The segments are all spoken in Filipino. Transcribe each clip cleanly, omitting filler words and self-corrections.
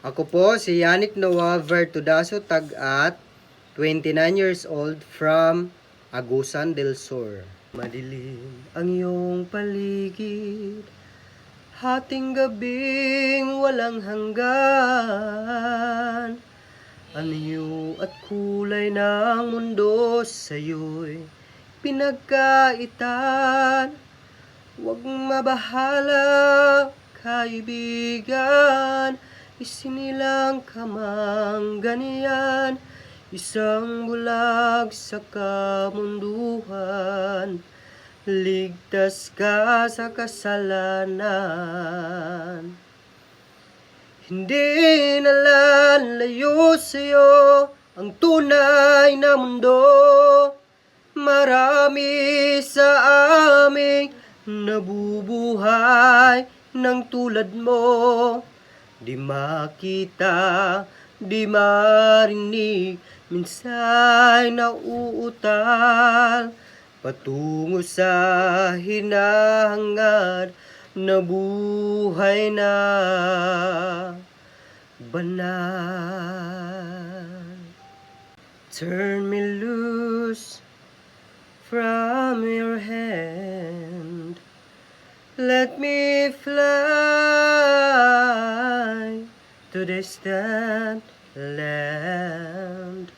Ako po si Yannick Noah Vertudaso Tagat, 29 years old from Agusan del Sur. Madilim ang iyong paligid, hating gabing walang hanggan. Anyo at kulay ng mundo sa'yo'y pinagkaitan. Huwag mabahala, kaibigan, isinilang ka mang ganyan, isang bulag sa kamunduhan, ligtas ka sa kasalanan. Hindi nalalayo sa'yo ang tunay na mundo, marami sa aming nabubuhay ng tulad mo. Di makita, di marinig, minsa'y nauutal patungo sa hinahangad na buhay na banal. Turn me loose from your hand, let me fly to distant land,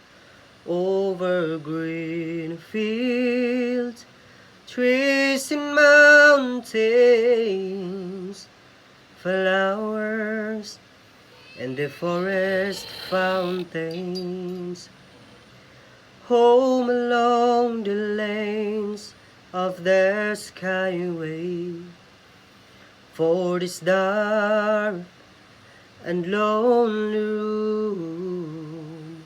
over green fields, trees and mountains, flowers and the forest fountains, home along the lanes of the skyway. For this dark and lonely room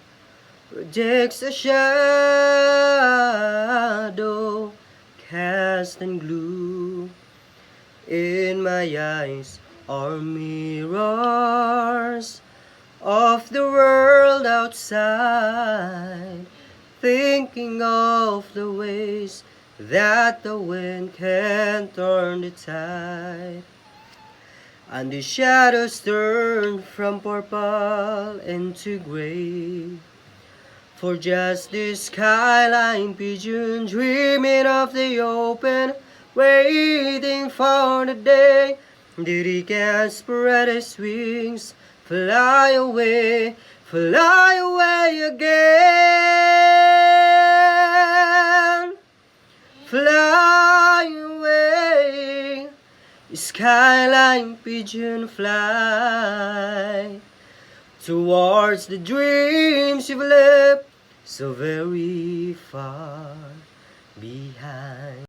projects a shadow cast in glue. In my eyes are mirrors of the world outside, thinking of the ways that the wind can turn the tide, and the shadows turn from purple into gray. For just this skyline pigeon dreaming of the open, waiting for the day that he can spread his wings, fly away again. Fly away, skyline pigeon, fly towards the dreams you've left so very far behind.